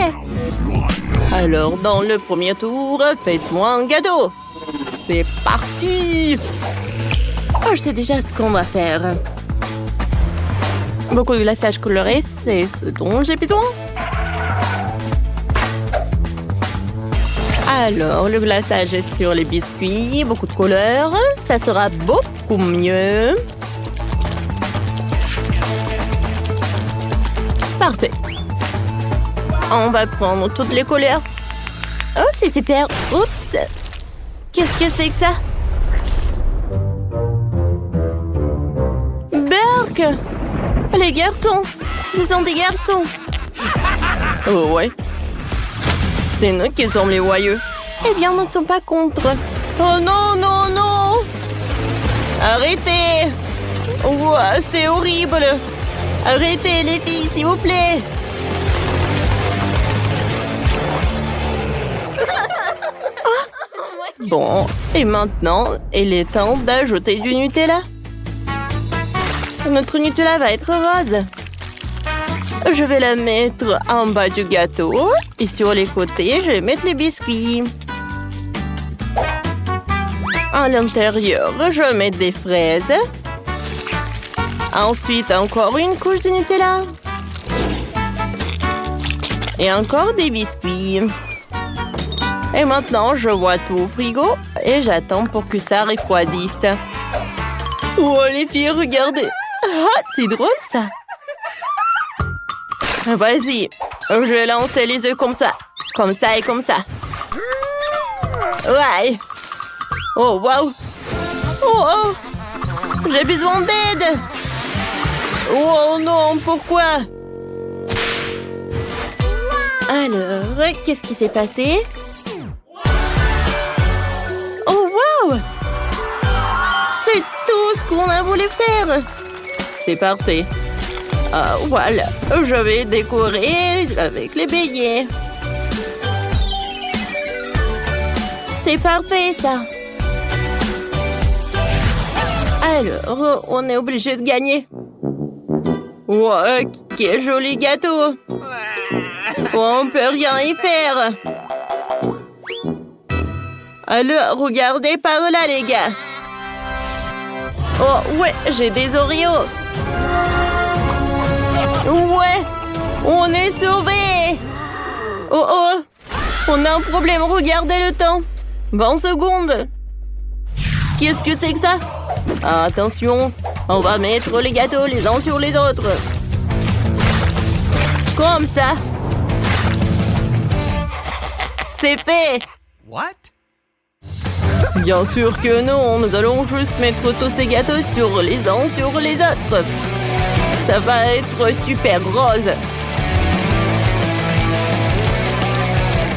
prêt. Alors, dans le premier tour, faites-moi un gâteau. C'est parti! Oh, je sais déjà ce qu'on va faire. Beaucoup de glaçage coloré, c'est ce dont j'ai besoin. Alors, le glaçage est sur les biscuits, beaucoup de couleurs. Ça sera beaucoup mieux. Parfait. On va prendre toutes les couleurs. Oh, c'est super. Oups. Qu'est-ce que c'est que ça? Burk! Les garçons! Ce sont des garçons! Oh ouais. C'est nous qui sommes les voyeux. Eh bien, nous ne sommes pas contre. Oh non, non, non! Arrêtez! Ouah, c'est horrible! Arrêtez, les filles, s'il vous plaît! Bon, et maintenant, il est temps d'ajouter du Nutella. Notre Nutella va être rose. Je vais la mettre en bas du gâteau. Et sur les côtés, je vais mettre les biscuits. À l'intérieur, je vais mettre des fraises. Ensuite, encore une couche de Nutella. Et encore des biscuits. Et maintenant, je vois tout au frigo et j'attends pour que ça refroidisse. Oh, les filles, regardez. Ah, c'est drôle, ça. Vas-y, je vais lancer les œufs comme ça. Comme ça et comme ça. Ouais. Oh, wow. Oh, oh. J'ai besoin d'aide. Oh non, pourquoi? Alors, qu'est-ce qui s'est passé? Oh, wow! C'est tout ce qu'on a voulu faire! C'est parfait. Voilà, je vais décorer avec les beignets. C'est parfait, ça! Alors, on est obligé de gagner. Wow, quel joli gâteau! On peut rien y faire. Alors, regardez par là, les gars. Oh, ouais, j'ai des Oreos. Ouais, on est sauvés. Oh, oh, on a un problème, regardez le temps. 20 secondes. Qu'est-ce que c'est que ça? Attention, on va mettre les gâteaux les uns sur les autres. Comme ça. C'est fait. What? Bien sûr que non, nous allons juste mettre tous ces gâteaux sur les uns sur les autres. Ça va être super rose.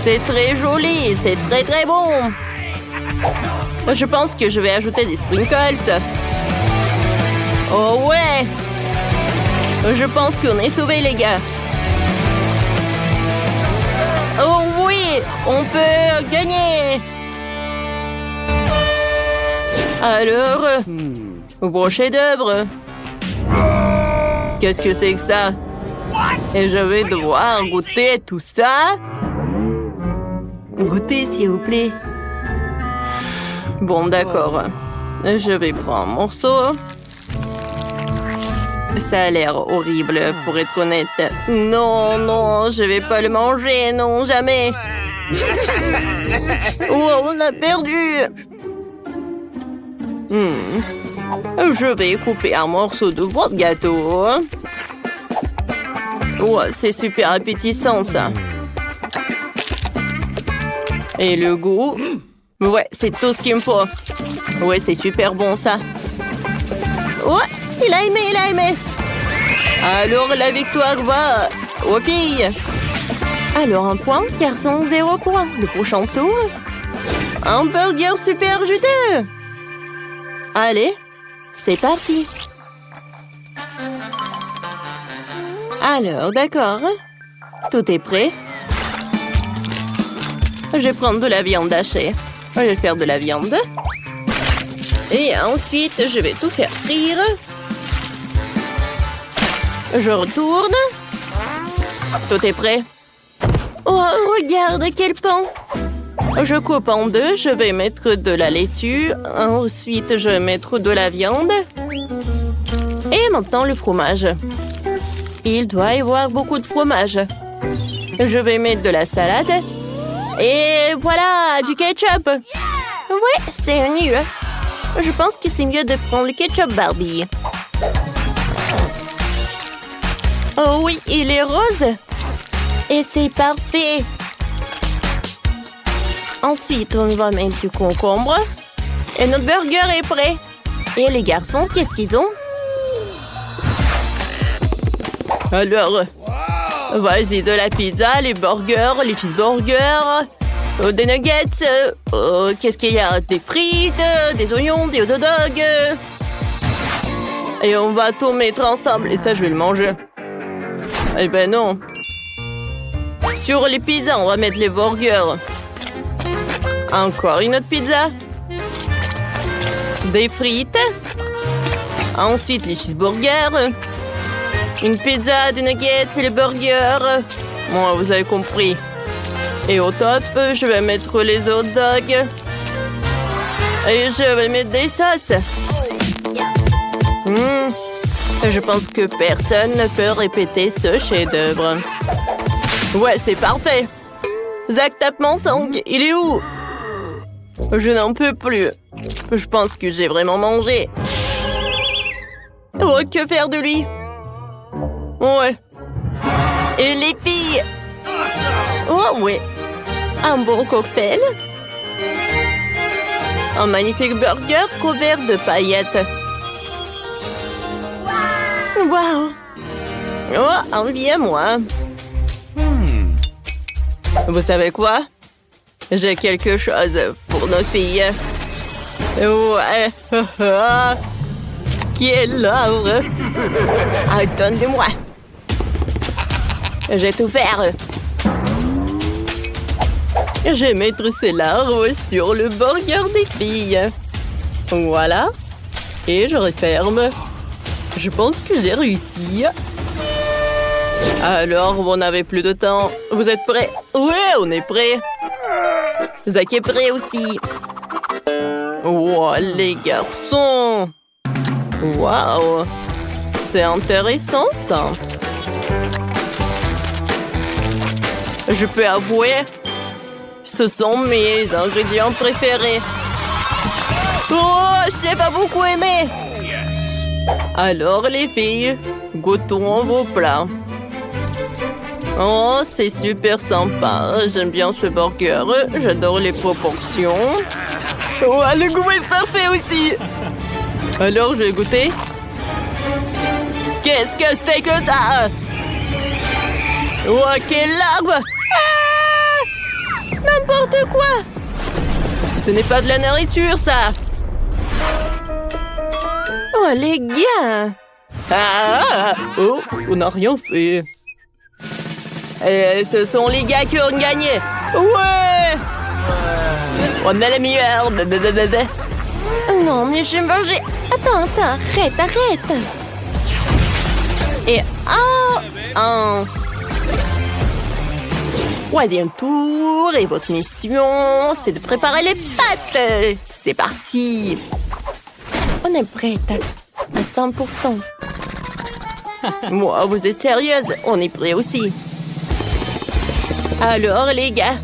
C'est très joli, c'est très très bon. Je pense que je vais ajouter des sprinkles. Oh ouais! Je pense qu'on est sauvés, les gars. Oh oui! On peut gagner! Alors, bon chef-d'œuvre. Qu'est-ce que c'est que ça? Et je vais devoir goûter tout ça? Goûtez, s'il vous plaît. Bon, d'accord. Je vais prendre un morceau. Ça a l'air horrible, pour être honnête. Non, non, je vais pas le manger, non, jamais. Oh, on a perdu. Je vais couper un morceau de votre gâteau. Oh, c'est super appétissant, ça. Et le goût? Ouais, c'est tout ce qu'il me faut. Ouais, c'est super bon, ça. Ouais, il a aimé, il a aimé. Alors, la victoire va aux filles. Alors, un point, garçon, 0 point. Le prochain tour, un burger super juteux. Allez, c'est parti. Alors, d'accord. Tout est prêt. Je vais prendre de la viande hachée. Je vais faire de la viande. Et ensuite, je vais tout faire frire. Je retourne. Tout est prêt. Oh, regarde, quel pain! Je coupe en deux, je vais mettre de la laitue. Ensuite, je vais mettre de la viande. Et maintenant, le fromage. Il doit y avoir beaucoup de fromage. Je vais mettre de la salade. Et voilà, du ketchup. Oui, c'est mieux. Je pense que c'est mieux de prendre le ketchup Barbie. Oh oui, il est rose. Et c'est parfait. Ensuite, on va mettre du concombre. Et notre burger est prêt. Et les garçons, qu'est-ce qu'ils ont? Alors, vas-y, de la pizza, les burgers, les cheeseburgers, des nuggets. Qu'est-ce qu'il y a? Des frites, des oignons, des hot dogs. Et on va tout mettre ensemble. Et ça, je vais le manger. Eh ben non. Sur les pizzas, on va mettre les burgers. Encore une autre pizza. Des frites. Ensuite, les cheeseburgers. Une pizza, des nuggets et les burgers. Bon, vous avez compris. Et au top, je vais mettre les hot dogs. Et je vais mettre des sauces. Je pense que personne ne peut répéter ce chef-d'œuvre. Ouais, c'est parfait. Zach, tape mon sang. Il est où? Je n'en peux plus. Je pense que j'ai vraiment mangé. Oh, que faire de lui? Ouais. Et les filles? Oh, oui. Un bon cocktail. Un magnifique burger couvert de paillettes. Waouh! Oh, enviez-moi. Vous savez quoi? J'ai quelque chose pour nos filles. Ouais. Qui est l'œuvre? Donne-le-moi. J'ai tout faire. Je vais mettre ces larves sur le burger des filles. Voilà. Et je referme. Je pense que j'ai réussi. Alors, vous n'avez plus de temps. Vous êtes prêts? Ouais, on est prêts. Zach est prêt aussi. Wow, les garçons. Waouh. C'est intéressant, ça. Je peux avouer, ce sont mes ingrédients préférés. Oh, j'ai pas beaucoup aimé. Alors, les filles, goûtons vos plats. Oh, c'est super sympa. J'aime bien ce burger. J'adore les proportions. Oh, le goût est parfait aussi. Alors, je vais goûter. Qu'est-ce que c'est que ça? Oh, quelle larve! Ah! N'importe quoi! Ce n'est pas de la nourriture, ça! Oh, les gars! Oh, on n'a rien fait. Ce sont les gars qui ont gagné. Ouais! On est les meilleurs. Non, mais je vais manger. Attends, arrête. Et troisième tour. Et votre mission, c'est de préparer les pâtes. C'est parti. On est prête à 100%. Moi, vous êtes sérieuse? On est prêt aussi. Alors, les gars,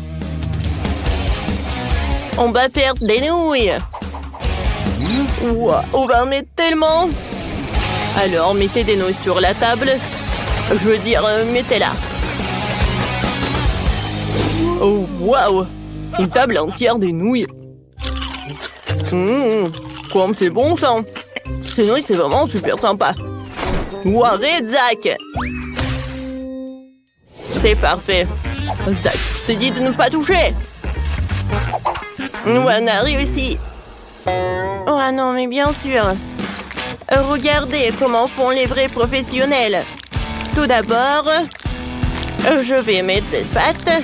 on va faire des nouilles. Wow, on va en mettre tellement. Alors, mettez des nouilles sur la table. Je veux dire, mettez-la. Oh, waouh! Une table entière de nouilles. Comme c'est bon, ça. Ces nouilles, c'est vraiment super sympa. Wow, arrête, Zach. C'est parfait. Zach, je te dis de ne pas toucher. On a réussi. Oh non, mais bien sûr. Regardez comment font les vrais professionnels. Tout d'abord, je vais mettre des pâtes.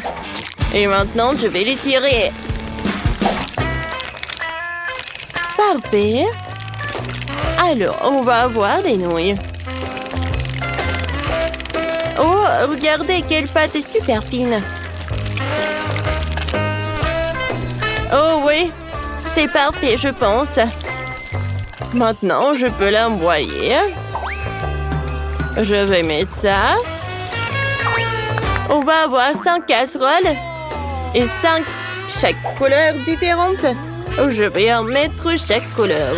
Et maintenant, je vais les tirer. Parfait. Alors, on va avoir des nouilles. Oh, regardez quelle pâte est super fine. Oh oui, c'est parfait, je pense. Maintenant, je peux l'envoyer. Je vais mettre ça. On va avoir 5 casseroles et 5 chaque couleur différente. Je vais en mettre chaque couleur.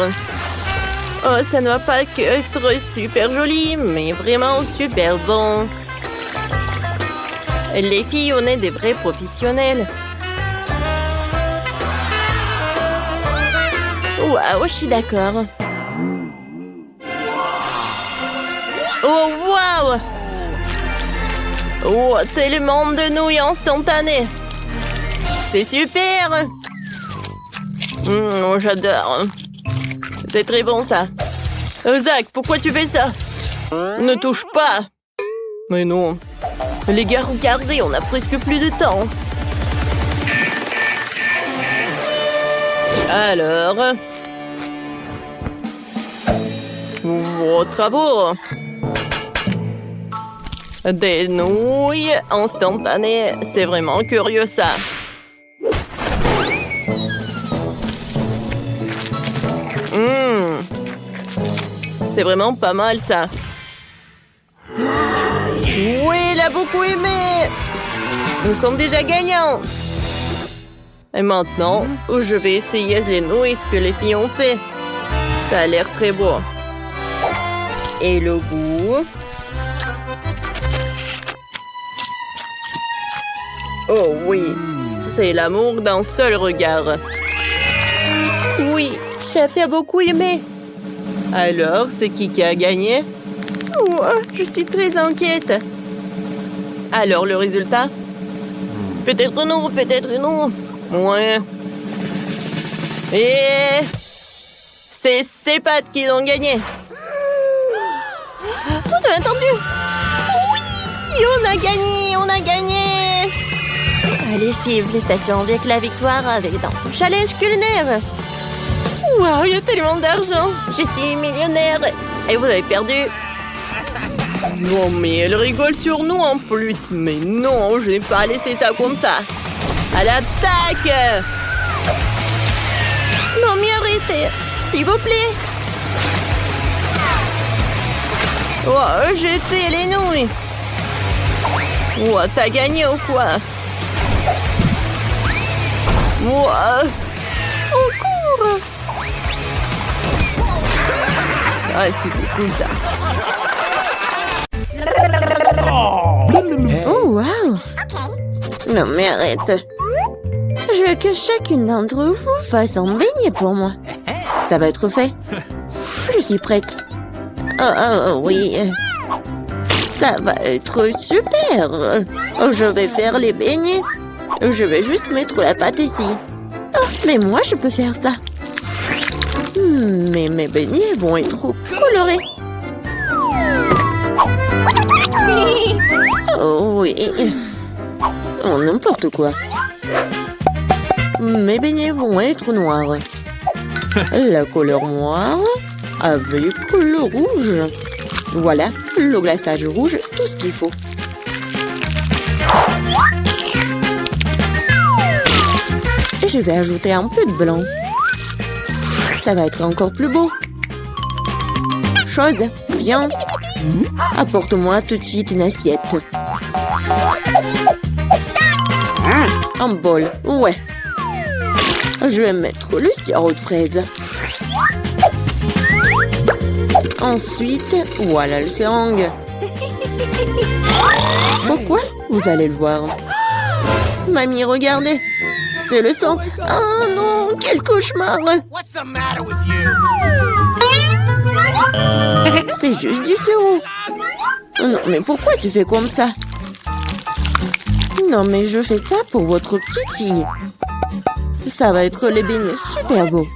Oh, ça ne va pas que être super joli, mais vraiment super bon. Les filles, on est des vrais professionnels. Waouh, je suis d'accord. Oh, waouh! Oh, tellement de nouilles instantanées. C'est super! J'adore. C'est très bon, ça. Zach, pourquoi tu fais ça? Ne touche pas. Mais non. Les gars, regardez, on a presque plus de temps. Alors... vos travaux. Des nouilles instantanées. C'est vraiment curieux, ça. C'est vraiment pas mal, ça. Oui, il a beaucoup aimé. Nous sommes déjà gagnants. Et maintenant, je vais essayer les nouilles que les filles ont fait. Ça a l'air très beau. Et le goût. Oh oui, c'est l'amour d'un seul regard. Oui, chef a beaucoup aimé. Alors, c'est qui a gagné? Oh, je suis très inquiète. Alors, le résultat? Peut-être non, peut-être non. Ouais. Et... c'est ces pâtes qui ont gagné. Vous avez entendu? Oui, on a gagné, on a gagné. Allez, filles, félicitations avec la victoire dans son challenge culinaire. Waouh, il y a tellement d'argent. Je suis millionnaire. Et vous avez perdu. Non, mais elle rigole sur nous en plus. Mais non, je n'ai pas laissé ça comme ça. À l'attaque! Non, mais arrêtez, s'il vous plaît. Oh, jetez les nouilles. Oh, t'as gagné ou quoi? Oh, on court. Ah, c'était cool, ça. Oh, wow. Non, mais arrête. Je veux que chacune d'entre vous fasse un beignet pour moi. Ça va être fait. Je suis prête. Oh, oui. Ça va être super. Je vais faire les beignets. Je vais juste mettre la pâte ici. Oh, mais moi, je peux faire ça. Mais mes beignets vont être trop colorés. Oh oui. Oh, n'importe quoi. Mes beignets vont être noirs. La couleur noire avec le rouge. Voilà, le glaçage rouge, tout ce qu'il faut. Et je vais ajouter un peu de blanc. Ça va être encore plus beau. Chose, viens. Apporte-moi tout de suite une assiette. Un bol, ouais. Je vais mettre le sirop de fraise. Ensuite, voilà le seringue. Pourquoi? Vous allez le voir. Mamie, regardez. C'est le sang. Oh non, quel cauchemar. C'est juste du sirop. Non, mais pourquoi tu fais comme ça? Non, mais je fais ça pour votre petite fille. Ça va être les beignets super beaux.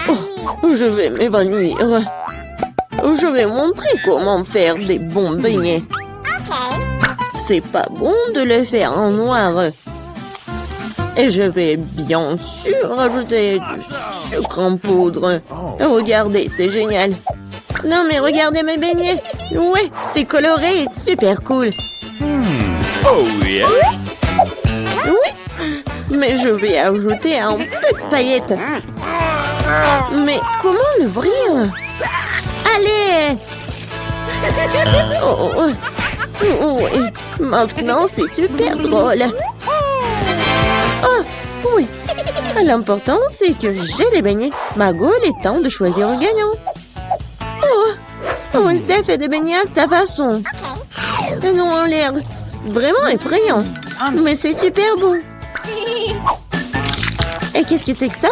Oh, je vais m'évanouir. Je vais montrer comment faire des bons beignets. C'est pas bon de les faire en noir. Et je vais bien sûr ajouter du sucre en poudre. Regardez, c'est génial. Non mais regardez mes beignets. Ouais, c'est coloré et super cool. Oh yeah. Oui, mais je vais ajouter un peu de paillettes. Mais comment l'ouvrir? Allez! Oh, oh, oh, oui. Maintenant, c'est super drôle. Oh, oui. L'important, c'est que j'ai des beignets. Margot, il est temps de choisir un gagnant. Oh, Wednesday fait des beignets à sa façon. Ils ont l'air vraiment effrayants. Mais c'est super bon. Et qu'est-ce que c'est que ça?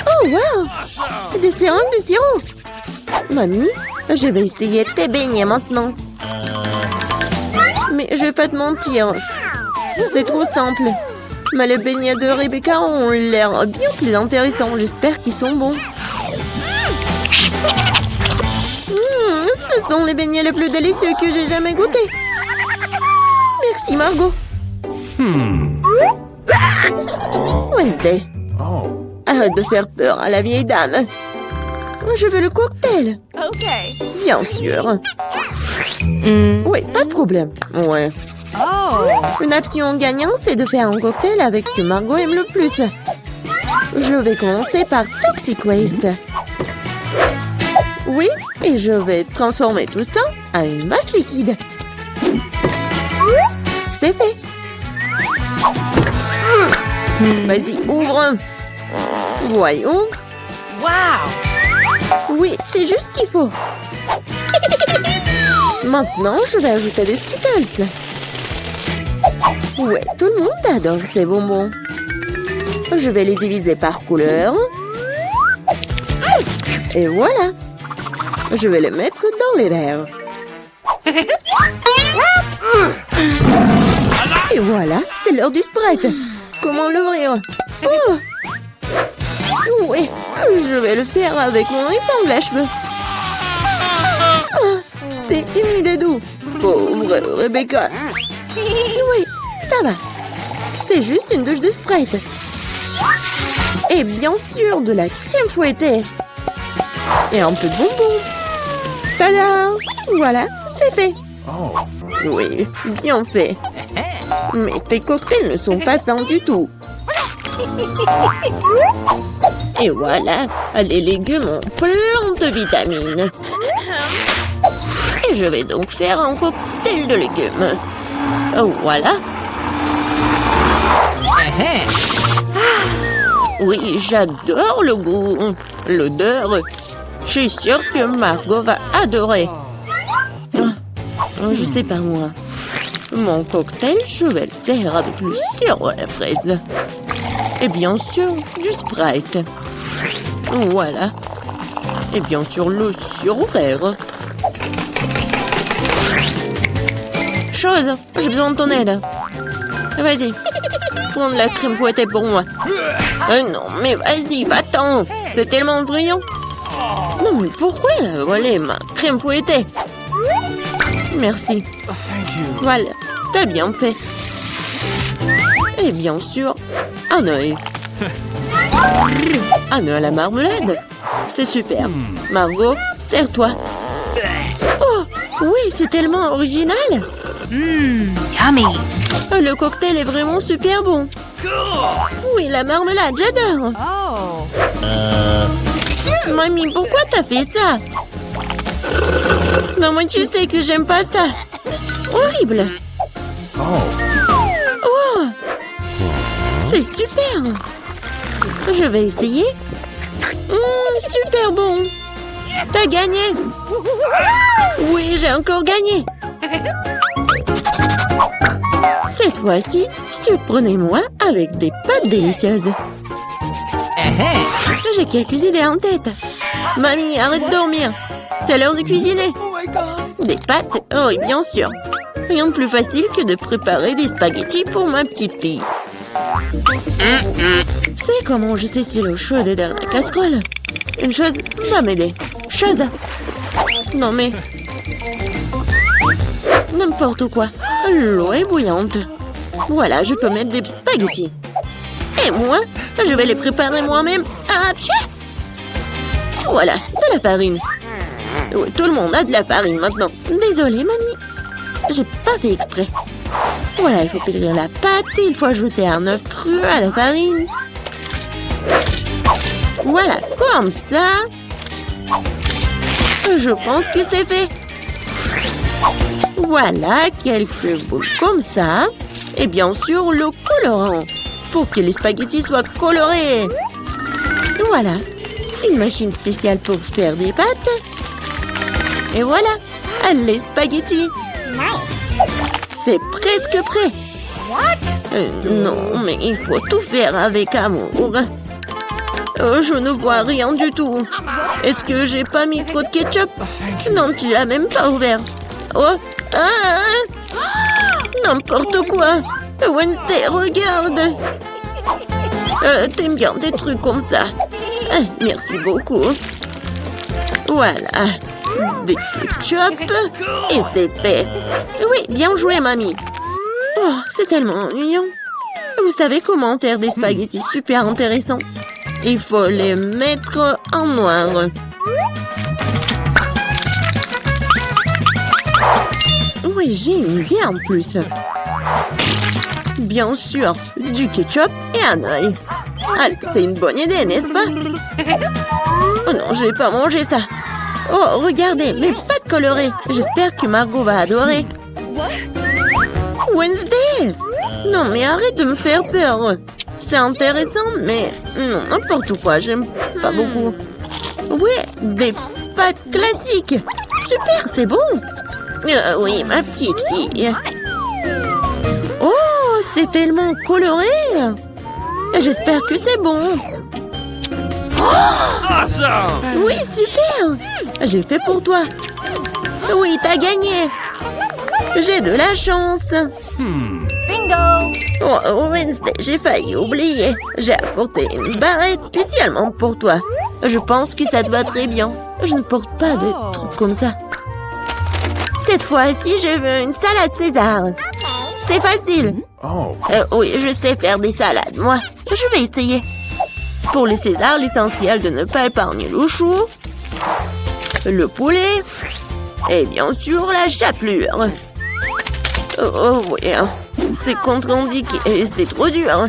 Oh, wow! Des sérums de sirop. Mamie, je vais essayer tes beignets maintenant. Mais je vais pas te mentir. C'est trop simple. Mais les beignets de Rebecca ont l'air bien plus intéressants. J'espère qu'ils sont bons. Ce sont les beignets les plus délicieux que j'ai jamais goûtés. Merci, Margot. Wednesday. Arrête de faire peur à la vieille dame. Je veux le cocktail. OK. Bien sûr. Oui, pas de problème. Ouais. Oh. Une option gagnante, c'est de faire un cocktail avec ce que Margot aime le plus. Je vais commencer par Toxic Waste. Oui, et je vais transformer tout ça en une masse liquide. C'est fait. Vas-y, ouvre. Voyons. Wow. Oui, c'est juste ce qu'il faut. Maintenant, je vais ajouter des Skittles. Ouais, tout le monde adore ces bonbons. Je vais les diviser par couleur. Et voilà. Je vais les mettre dans les verres. Et voilà, c'est l'heure du Sprite. Comment l'ouvrir? Oh! Oui, je vais le faire avec mon épingle à cheveux. Ah, c'est humide et doux. Pauvre Rebecca. Oui, ça va. C'est juste une douche de Sprite. Et bien sûr, de la crème fouettée. Et un peu de bonbons. Tada! Voilà, c'est fait. Oui, bien fait. Mais tes cocktails ne sont pas sains du tout. Et voilà, les légumes ont plein de vitamines. Et je vais donc faire un cocktail de légumes. Voilà. Oui, j'adore le goût, l'odeur. Je suis sûre que Margot va adorer. Je sais pas moi. Mon cocktail, je vais le faire avec le sirop à la fraise. Et bien sûr, du Sprite. Voilà. Et bien sûr, le sirop vert. Chose, j'ai besoin de ton aide. Vas-y, prends de la crème fouettée pour moi. Non, mais vas-y, va-t'en. C'est tellement brillant. Non, mais pourquoi elle a volé ma crème fouettée? Merci. Voilà, t'as bien fait. Et bien sûr, un œil. Un œil à la marmelade. C'est super. Margot, sers-toi. Oh, oui, c'est tellement original. Yummy. Le cocktail est vraiment super bon. Oui, la marmelade, j'adore. Oh. Mamie, pourquoi t'as fait ça? Non, moi, tu sais que j'aime pas ça. Horrible. Oh, c'est super. Je vais essayer. Super bon. T'as gagné. Oui, j'ai encore gagné. Cette fois-ci, surprenez-moi avec des pâtes délicieuses. J'ai quelques idées en tête. Mamie, arrête de dormir. C'est l'heure de cuisiner. Des pâtes? Oh, oui, bien sûr. Rien de plus facile que de préparer des spaghettis pour ma petite fille. C'est comment je sais si l'eau chaude est dans la casserole? Une chose va m'aider. Chose. Non mais... N'importe quoi. L'eau est bouillante. Voilà, je peux mettre des spaghettis. Et moi, je vais les préparer moi-même. Ah, pchit! Voilà, de la farine. Oui, tout le monde a de la farine maintenant. Désolée, mamie. J'ai pas fait exprès. Voilà, il faut pétrir la pâte. Il faut ajouter un œuf cru à la farine. Voilà, comme ça. Je pense que c'est fait. Voilà, quelques boules comme ça. Et bien sûr, le colorant. Pour que les spaghettis soient colorés. Voilà, une machine spéciale pour faire des pâtes. Et voilà, les spaghettis. C'est presque prêt. Non, mais il faut tout faire avec amour. Je ne vois rien du tout. Est-ce que j'ai pas mis trop de ketchup? Non, tu l'as même pas ouvert. Oh, n'importe quoi. Wednesday, regarde. T'aimes bien des trucs comme ça. Merci beaucoup. Voilà. Des ketchup. Et c'est fait. Oui, bien joué, mamie. Oh, c'est tellement ennuyant. Vous savez comment faire des spaghettis super intéressants? Il faut les mettre en noir. Oui, j'ai une idée en plus. Bien sûr, du ketchup et un œil. Ah, c'est une bonne idée, n'est-ce pas? Oh non, je vais pas manger ça. Oh, regardez, mais pas de coloré. J'espère que Margot va adorer. Wednesday! Non, mais arrête de me faire peur. C'est intéressant, mais non, n'importe quoi, j'aime pas beaucoup. Ouais, des pâtes classiques. Super, c'est bon. Oui, ma petite fille. Oh, c'est tellement coloré. J'espère que c'est bon. Awesome! Oui, super. J'ai fait pour toi. Oui, t'as gagné. J'ai de la chance. Bingo! Oh, Wednesday, j'ai failli oublier. J'ai apporté une barrette spécialement pour toi. Je pense que ça te va très bien. Je ne porte pas de trucs comme ça. Cette fois-ci, je veux une salade César. C'est facile. Oh. Oui, je sais faire des salades, moi. Je vais essayer. Pour les Césars, l'essentiel de ne pas épargner le chou, le poulet et bien sûr la chapelure. Oh oui, c'est contre-indiqué et c'est trop dur.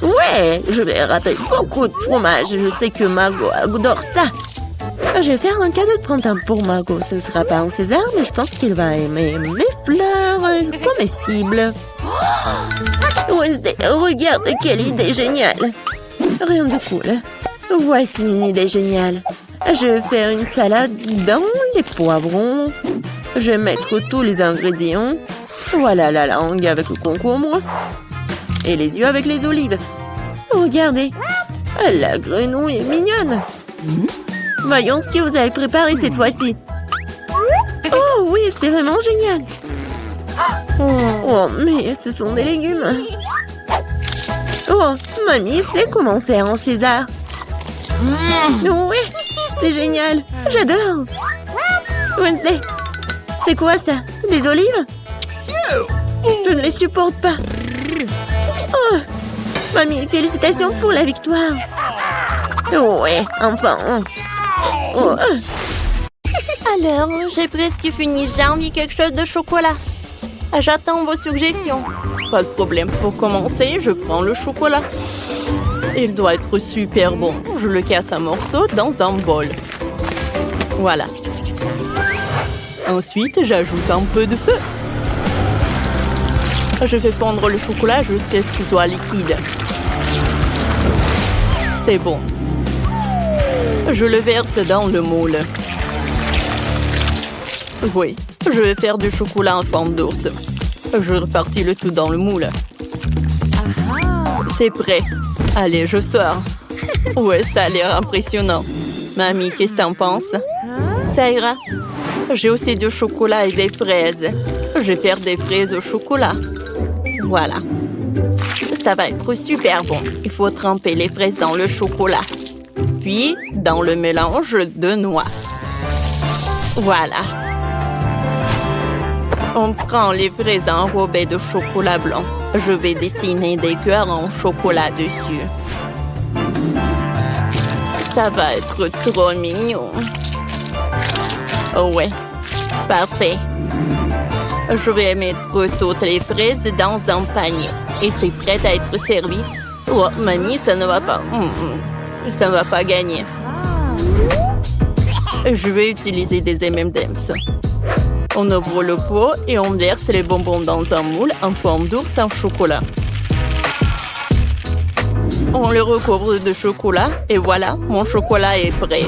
Ouais, je vais râper beaucoup de fromage. Je sais que Margot adore ça. Je vais faire un cadeau de printemps pour Margot. Ce ne sera pas un César, mais je pense qu'il va aimer mes fleurs comestibles. Wednesday, regarde quelle idée géniale. Rien de cool. Voici une idée géniale. Je vais faire une salade dans les poivrons. Je vais mettre tous les ingrédients. Voilà la langue avec le concombre. Et les yeux avec les olives. Regardez. La grenouille est mignonne. Voyons ce que vous avez préparé cette fois-ci. Oh oui, c'est vraiment génial. Oh, mais ce sont des légumes. Oh, mamie sait comment faire en César. Oui, c'est génial. J'adore. Wednesday, c'est quoi ça? Des olives? Je ne les supporte pas. Oh, mamie, félicitations pour la victoire. Ouais, enfin. Oh. Alors, j'ai presque fini. J'ai envie de quelque chose de chocolat. J'attends vos suggestions. Pas de problème. Pour commencer, je prends le chocolat. Il doit être super bon. Je le casse en morceaux dans un bol. Voilà. Ensuite, j'ajoute un peu de feu. Je fais fondre le chocolat jusqu'à ce qu'il soit liquide. C'est bon. Je le verse dans le moule. Oui, je vais faire du chocolat en forme d'ours. Je répartis le tout dans le moule. C'est prêt. Allez, je sors. Ouais, ça a l'air impressionnant. Mamie, qu'est-ce que t'en penses? Ça ira. J'ai aussi du chocolat et des fraises. Je vais faire des fraises au chocolat. Voilà. Ça va être super bon. Il faut tremper les fraises dans le chocolat. Puis, dans le mélange de noix. Voilà. On prend les fraises enrobées de chocolat blanc. Je vais dessiner des cœurs en chocolat dessus. Ça va être trop mignon. Oh ouais, parfait. Je vais mettre toutes les fraises dans un panier. Et c'est prêt à être servi. Oh, mamie, ça ne va pas. Ça ne va pas gagner. Je vais utiliser des M&M's. On ouvre le pot et on verse les bonbons dans un moule en forme d'ours en chocolat. On le recouvre de chocolat et voilà, mon chocolat est prêt.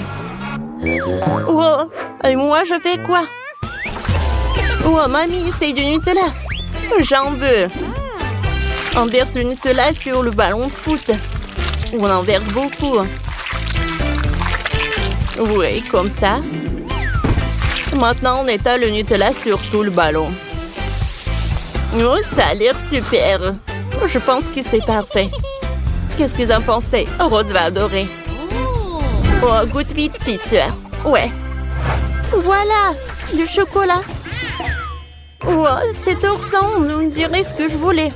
Oh, et moi je fais quoi? Oh, mamie, c'est du Nutella. J'en veux. On verse le Nutella sur le ballon de foot. On en verse beaucoup. Oui, comme ça. Maintenant, on étale le Nutella sur tout le ballon. Oh, ça a l'air super. Je pense que c'est parfait. Qu'est-ce que vous en pensez? Rose va adorer. Oh, goûte vite, petite sœur. Ouais. Voilà, du chocolat. Oh, cet ourson, on me dirait ce que je voulais.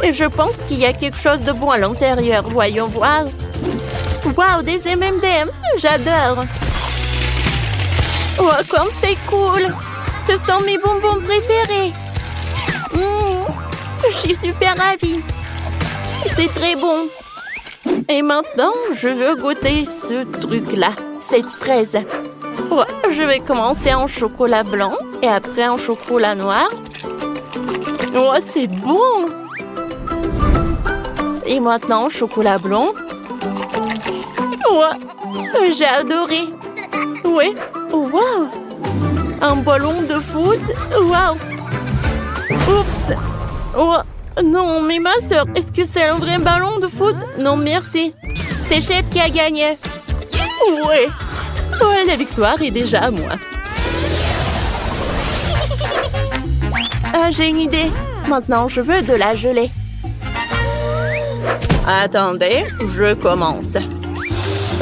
Et je pense qu'il y a quelque chose de bon à l'intérieur. Voyons voir. Wow, des M&M's, j'adore. Oh, comme c'est cool. Ce sont mes bonbons préférés. Je suis super ravie. C'est très bon. Et maintenant, je veux goûter ce truc-là, cette fraise. Oh, je vais commencer en chocolat blanc et après en chocolat noir. Oh, c'est bon! Et maintenant, chocolat blanc. Oh, j'ai adoré. Oui. Wow! Un ballon de foot. Wow! Oups! Oh, non, mais ma soeur, est-ce que c'est un vrai ballon de foot? Non, merci. C'est Chef qui a gagné. Oui. Oh, la victoire est déjà à moi. Ah, j'ai une idée. Maintenant, je veux de la gelée. Attendez, je commence.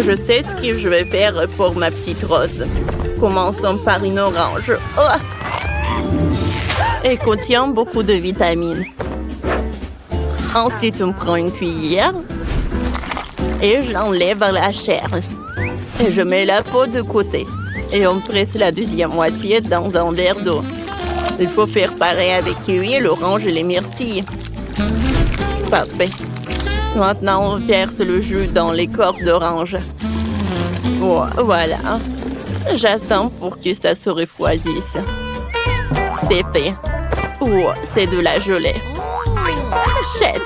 Je sais ce que je vais faire pour ma petite rose. Commençons par une orange. Oh! Elle contient beaucoup de vitamines. Ensuite, on prend une cuillère et j'enlève la chair. Et je mets la peau de côté. Et on presse la deuxième moitié dans un verre d'eau. Il faut faire pareil avec kiwi, l'orange et les myrtilles. Parfait. Maintenant, on verse le jus dans l'écorce d'orange. Oh, voilà. J'attends pour que ça se refroidisse. C'est fait. Oh, c'est de la gelée. Chef,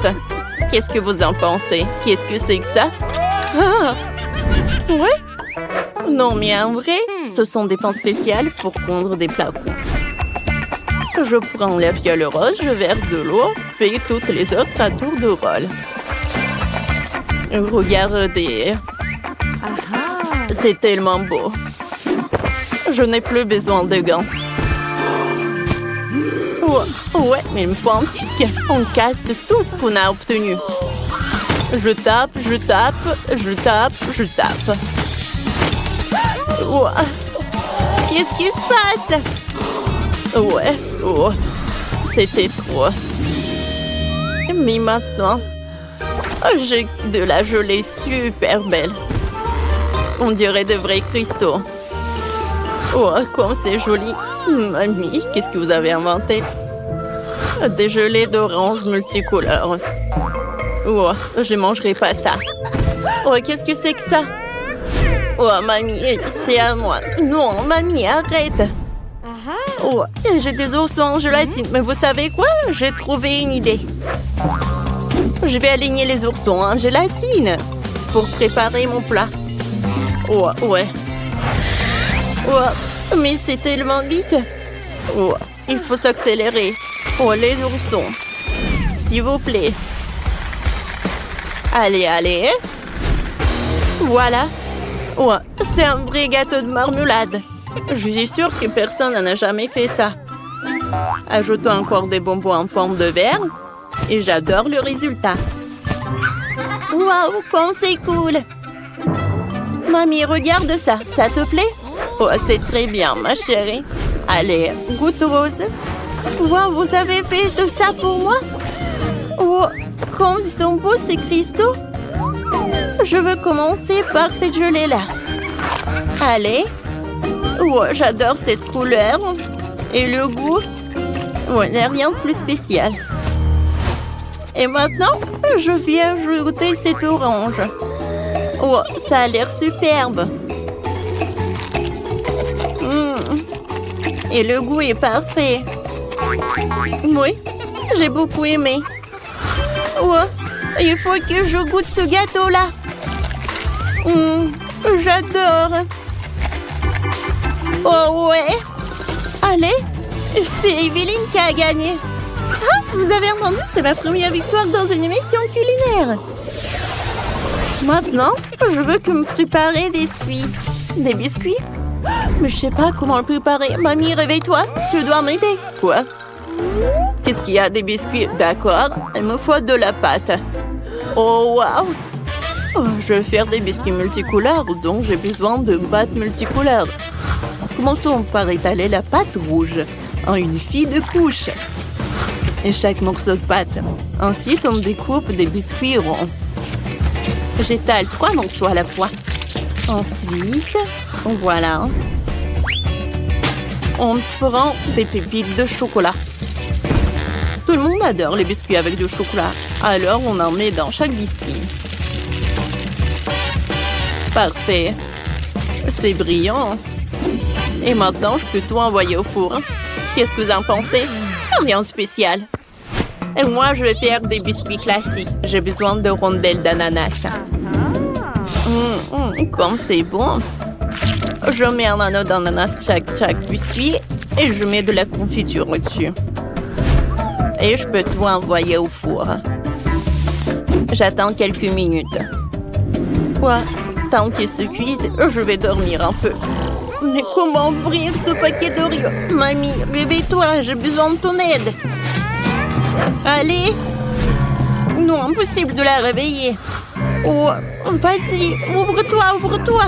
qu'est-ce que vous en pensez? Qu'est-ce que c'est que ça? Ah! Ouais? Non, mais en vrai, ce sont des pans spéciales pour pondre des flacons. Je prends la fiole rose, je verse de l'eau, puis toutes les autres à tour de rôle. Regardez. C'est tellement beau. Je n'ai plus besoin de gants. Oh, ouais, mais il me faut un pic. On casse tout ce qu'on a obtenu. Je tape, je tape, je tape, je tape. Oh. Qu'est-ce qui se passe? Ouais, oh, c'était trop. Mais maintenant, j'ai de la gelée super belle. On dirait de vrais cristaux. Oh, comme c'est joli. Mamie, qu'est-ce que vous avez inventé? Des gelées d'orange multicolores. Oh, je mangerai pas ça. Oh, qu'est-ce que c'est que ça? Oh, mamie, c'est à moi. Non, mamie, arrête. Oh, j'ai des oursons en gélatine. Mais vous savez quoi? J'ai trouvé une idée. Je vais aligner les oursons en gélatine pour préparer mon plat. Oh, ouais. Oh, mais c'est tellement vite. Oh, il faut s'accélérer. Oh, les oursons. S'il vous plaît. Allez, allez. Voilà. Oh, c'est un vrai gâteau de marmelade. Je suis sûre que personne n'en a jamais fait ça. Ajoutons encore des bonbons en forme de verre. Et j'adore le résultat. Waouh, comme c'est cool. Mamie, regarde ça. Ça te plaît? Oh, c'est très bien, ma chérie. Allez, goûte rose. Waouh, vous avez fait tout ça pour moi? Oh, comme ils sont beaux ces cristaux. Je veux commencer par cette gelée-là. Allez. Oh, j'adore cette couleur. Et le goût. Ouais, il n'y a rien de plus spécial. Et maintenant, je viens ajouter cette orange. Oh, ça a l'air superbe. Et le goût est parfait. Oui, j'ai beaucoup aimé. Oh, il faut que je goûte ce gâteau-là. J'adore. Oh ouais. Allez, c'est Evelyne qui a gagné. Ah, vous avez entendu, c'est ma première victoire dans une émission culinaire. Maintenant, je veux que me préparer des biscuits. Des biscuits? Mais je sais pas comment le préparer. Mamie, réveille-toi, tu dois m'aider. Quoi? Qu'est-ce qu'il y a? Des biscuits? D'accord, il me faut de la pâte. Oh, waouh! Oh, je vais faire des biscuits multicouleurs, donc j'ai besoin de pâte multicouleur. Commençons par étaler la pâte rouge en une fine couche. Et chaque morceau de pâte. Ensuite, on découpe des biscuits ronds. J'étale 3 morceaux à la fois. Ensuite, voilà. On prend des pépites de chocolat. Tout le monde adore les biscuits avec du chocolat. Alors, on en met dans chaque biscuit. Parfait. C'est brillant. Et maintenant, je peux tout envoyer au four. Qu'est-ce que vous en pensez? Rien de spécial. Et moi, je vais faire des biscuits classiques. J'ai besoin de rondelles d'ananas. Comme c'est bon. Je mets un anneau d'ananas chaque biscuit et je mets de la confiture au-dessus. Et je peux tout envoyer au four. J'attends quelques minutes. Quoi? Tant qu'il se cuise, je vais dormir un peu. Mais comment ouvrir ce paquet d'Oreo? Mamie, réveille-toi, j'ai besoin de ton aide. Allez. Non, impossible de la réveiller. Oh, vas-y, ouvre-toi.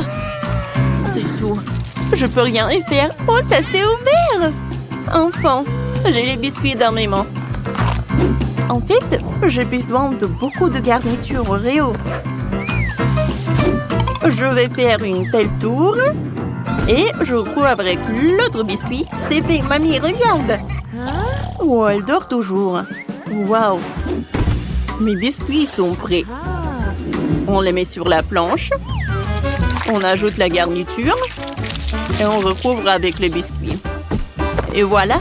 C'est tout. Je peux rien y faire. Oh, ça s'est ouvert. Enfin, j'ai les biscuits dans mes mains. En fait, j'ai besoin de beaucoup de garniture Oreo. Je vais faire une telle tour. Et je cours avec l'autre biscuit. C'est fait. Mamie, regarde. Oh, elle dort toujours. Waouh. Mes biscuits sont prêts. On les met sur la planche. On ajoute la garniture. Et on recouvre avec les biscuits. Et voilà.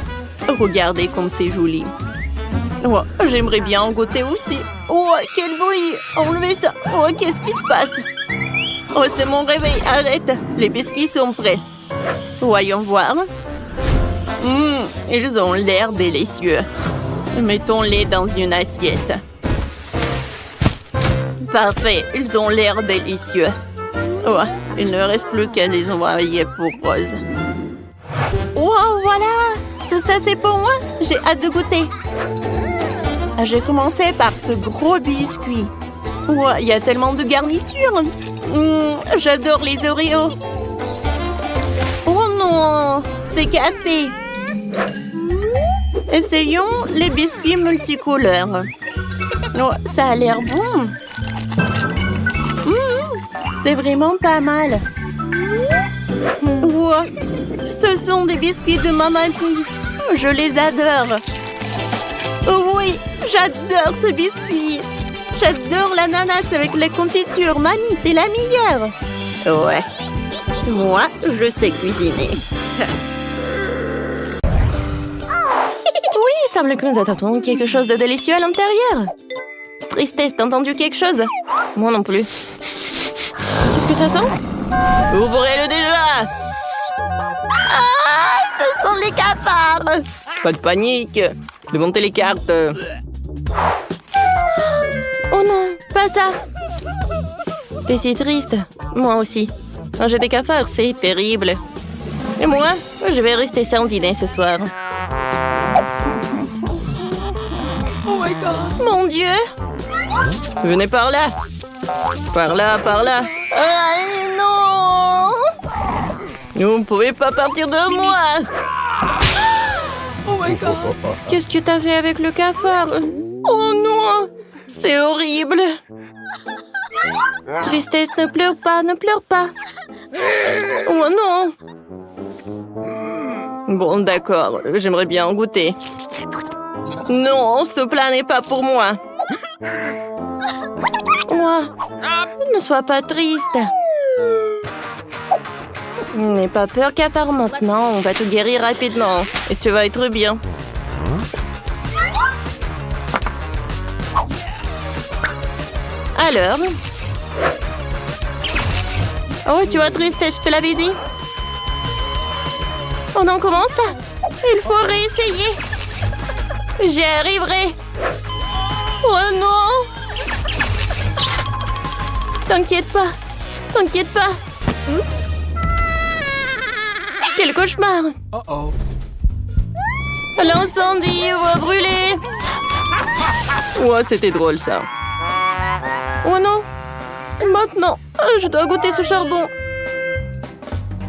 Regardez comme c'est joli. Oh, j'aimerais bien en goûter aussi. Oh, quel bruit. Enlevez ça. Oh, qu'est-ce qui se passe? Oh, c'est mon réveil. Arrête. Les biscuits sont prêts. Voyons voir. Ils ont l'air délicieux. Mettons-les dans une assiette. Parfait. Ils ont l'air délicieux. Oh, il ne reste plus qu'à les envoyer pour Rose. Wow, voilà. Tout ça, c'est pour moi. J'ai hâte de goûter. J'ai commencé par ce gros biscuit. Wow, il y a tellement de garniture. J'adore les Oreos. Oh non, c'est cassé. Essayons les biscuits multicouleurs. Oh, ça a l'air bon. C'est vraiment pas mal. Wow, ce sont des biscuits de ma mamie. Je les adore. Oh oui, j'adore ce biscuit. J'adore l'ananas avec la confiture. Mamie, t'es la meilleure. Ouais. Moi, je sais cuisiner. Oui, il semble que nous attendons quelque chose de délicieux à l'intérieur. Tristesse, t'as entendu quelque chose? Moi non plus. Qu'est-ce que ça sent? Ouvrez-le déjà! Ah, ce sont les cafards! Pas de panique. Démontez les cartes. Oh non, pas ça. T'es si triste. Moi aussi. Manger des cafards, c'est terrible. Et moi, je vais rester sans dîner ce soir. Oh my God. Mon Dieu. Venez par là. Par là, par là. Ah non. Vous ne pouvez pas partir de moi. Oh my God. Qu'est-ce que t'as fait avec le cafard? Oh non. C'est horrible. Tristesse, ne pleure pas, ne pleure pas. Oh non. Bon, d'accord, j'aimerais bien en goûter. Non, ce plat n'est pas pour moi. Ouah, ne sois pas triste. N'aie pas peur qu'à part maintenant, on va te guérir rapidement. Et tu vas être bien. Alors? Oh, tu vois, tristesse, je te l'avais dit. Oh non, comment ça? Il faut réessayer. J'y arriverai. Oh non! T'inquiète pas. T'inquiète pas. Quel cauchemar! Uh-oh. L'incendie va brûler. Ouais, c'était drôle ça. Oh non! Maintenant, je dois goûter ce charbon.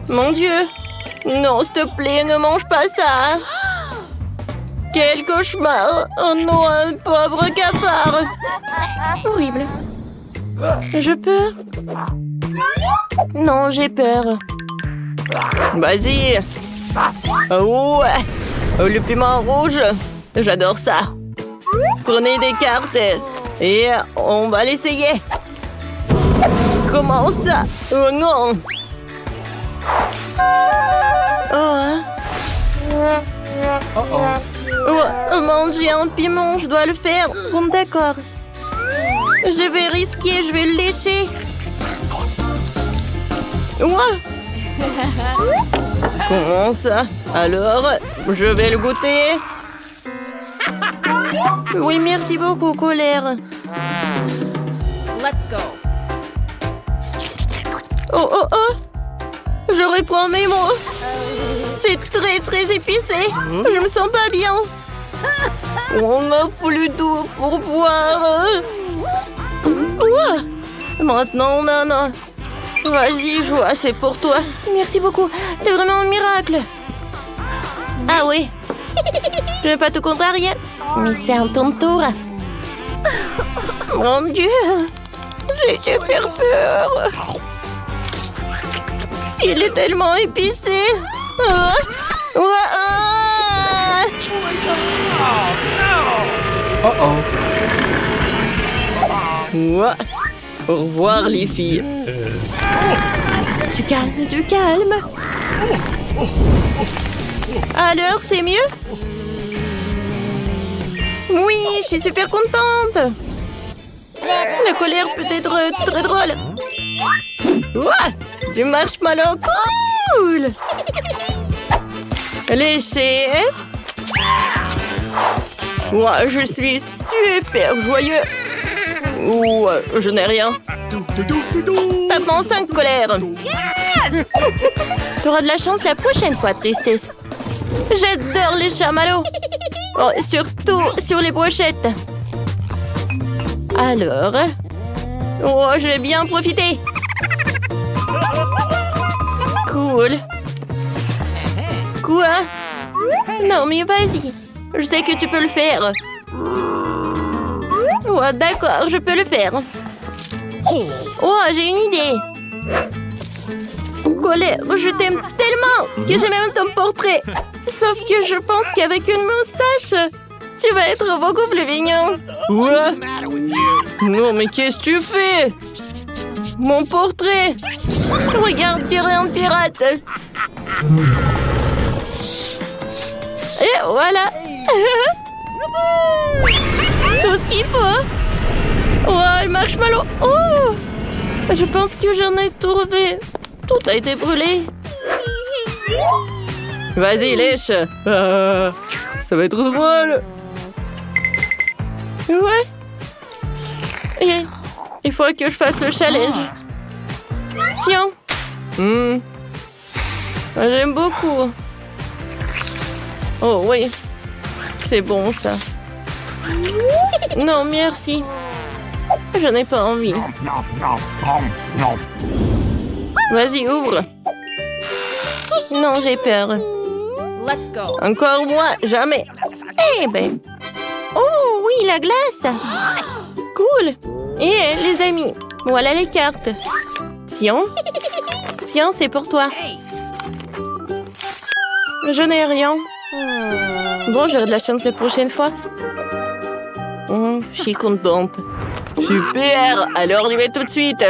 Mon Dieu! Non, s'il te plaît, ne mange pas ça. Quel cauchemar! Oh non, un pauvre cafard! Horrible. Je peux? Non, j'ai peur. Vas-y. Oh, ouais. Oh, le piment rouge. J'adore ça. Prenez des cartes et on va l'essayer. Comment ça? Oh non. Oh. Oh, manger un piment, je dois le faire. Bon, d'accord. Je vais risquer, je vais le lécher. Ouais. Comment ça? Alors, je vais le goûter. Oui, merci beaucoup, colère. Let's go. Oh, oh, oh. Je reprends mes mots. C'est très, très épicé. Je me sens pas bien. On n'a plus d'eau pour boire. Ouah. Maintenant, on en a. Vas-y, Joie, c'est pour toi. Merci beaucoup. C'est vraiment un miracle. Ah oui. Je ne vais pas te contrarier, mais c'est un ton tour. Mon Dieu. J'ai super peur. Il est tellement épicé. Ah. Ah. Uh-oh. Ouais. Au revoir, les filles. Tu calmes, tu calmes. Alors, c'est mieux? Oui, je suis super contente. La colère peut être très drôle. Ouais, du marshmallow cool. Léché. Ouais, je suis super joyeux. Ouh, je n'ai rien. Tape-moi en 5, colère. Yes! T'auras de la chance la prochaine fois, tristesse. J'adore les chamallows. Oh, surtout sur les brochettes. Alors... Oh, je vais bien profiter. Cool. Quoi? Non, mais vas-y. Je sais que tu peux le faire. Oh, d'accord, je peux le faire. Oh, j'ai une idée. Colère, je t'aime tellement que j'ai même ton portrait. Sauf que je pense qu'avec une moustache, tu vas être beaucoup plus mignon. Ouais? Non, mais qu'est-ce que tu fais? Mon portrait. Regarde, tu es un pirate. Et voilà. Tout ce qu'il faut. Oh, le marshmallow. Oh, je pense que j'en ai trouvé. Tout a été brûlé. Vas-y, lèche. Ça va être drôle. Ouais. Et il faut que je fasse le challenge. Tiens. J'aime beaucoup. Oh oui. C'est bon ça. Non, merci. Je n'ai pas envie. Vas-y, ouvre. Non, j'ai peur. Let's go. Encore moi, jamais. Eh ben. Oh oui, la glace. Cool. Et les amis, voilà les cartes. Tiens. Tiens, c'est pour toi. Je n'ai rien. Bon, j'aurai de la chance la prochaine fois. Je suis contente. Super! Alors, j'y vais tout de suite.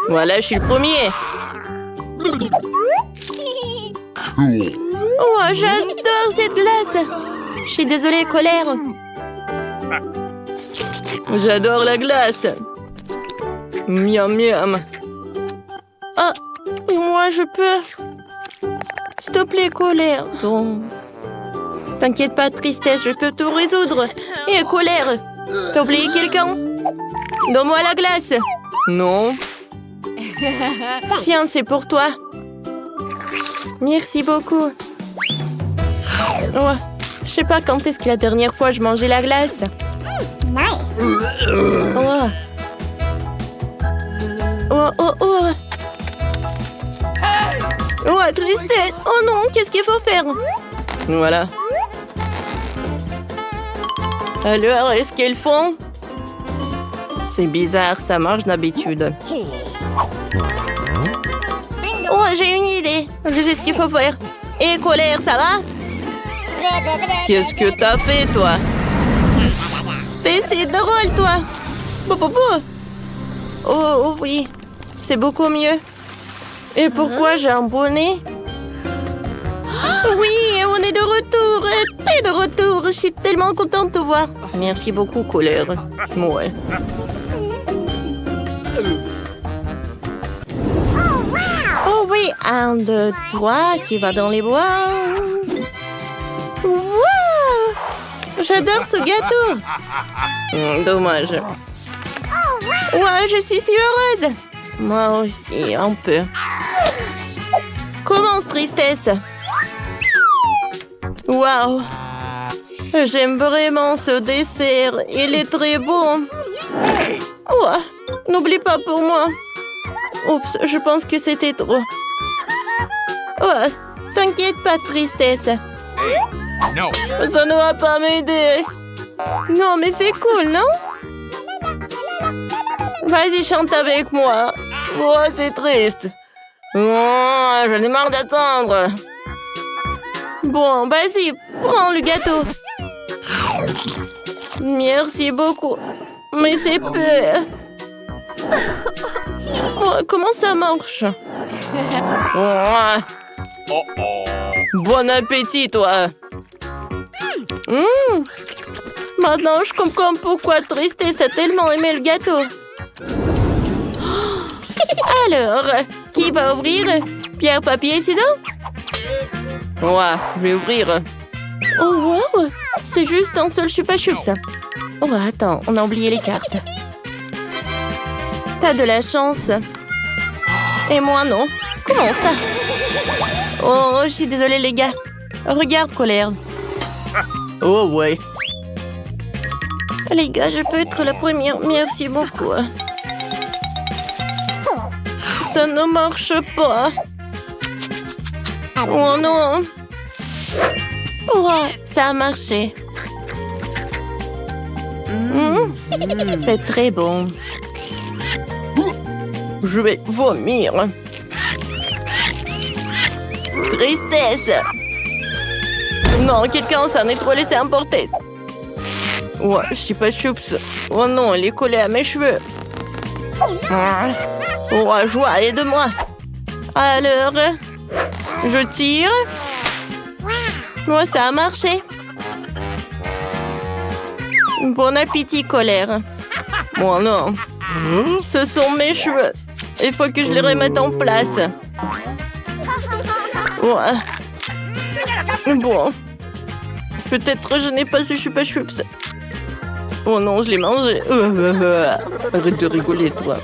Voilà, je suis le premier. Oh, j'adore cette glace. Je suis désolée, colère. J'adore la glace. Miam, miam. Ah, et moi, je peux. S'il te plaît, colère. Bon. T'inquiète pas, tristesse, je peux tout résoudre. Et colère, t'as oublié quelqu'un? Donne-moi la glace. Non. Tiens, c'est pour toi. Merci beaucoup. Oh, je sais pas quand est-ce que la dernière fois je mangeais la glace. Oh. Oh, oh, oh. Oh, tristesse. Oh non, qu'est-ce qu'il faut faire? Voilà. Alors, est-ce qu'elles font? C'est bizarre, ça marche d'habitude. Oh, j'ai une idée. Je sais ce qu'il faut faire. Et colère, ça va? Qu'est-ce que t'as fait, toi? C'est drôle, toi. Oh, oui. C'est beaucoup mieux. Et pourquoi j'ai un bonnet? Oui, on est de retour. T'es de retour. Je suis tellement contente de te voir. Merci beaucoup, colère. Ouais. Oh oui, 1, 2, 3, qui va dans les bois. Wow! J'adore ce gâteau. Dommage. Ouais, je suis si heureuse. Moi aussi, un peu. Commence, tristesse. Waouh! J'aime vraiment ce dessert. Il est très bon. Oh, n'oublie pas pour moi. Oups, je pense que c'était trop. Oh, t'inquiète pas, tristesse. No. Ça ne va pas m'aider. Non, mais c'est cool, non? Vas-y, chante avec moi. Oh, c'est triste. Oh, j'en ai marre d'attendre. Bon, vas-y, prends le gâteau. Merci beaucoup. Mais c'est peu. Oh, comment ça marche? Oh. Bon appétit, toi. Maintenant, je comprends pourquoi Tristesse a tellement aimé le gâteau. Alors, qui va ouvrir? Pierre, papier, ciseaux? Ouais, je vais ouvrir. Oh, wow! C'est juste un seul chupa-chups. Oh, attends, on a oublié les cartes. T'as de la chance. Et moi, non. Comment ça? Oh, je suis désolée, les gars. Regarde, colère. Oh, ouais. Les gars, je peux être la première. Merci beaucoup. Ça ne marche pas. Oh non. Oh, ça a marché. C'est très bon. Je vais vomir. Tristesse. Non, quelqu'un s'en est trop laissé emporter. Ouais, je suis pas choups. Oh non, elle est collée à mes cheveux. Oh, joie, aide-moi. Alors, je tire. Ouais, ça a marché. Bon appétit, colère. Oh non. Ce sont mes cheveux. Il faut que je les remette en place. Ouais. Bon. Peut-être je n'ai pas ce chupa-chups. Oh non, je l'ai mangé. Arrête de rigoler, toi.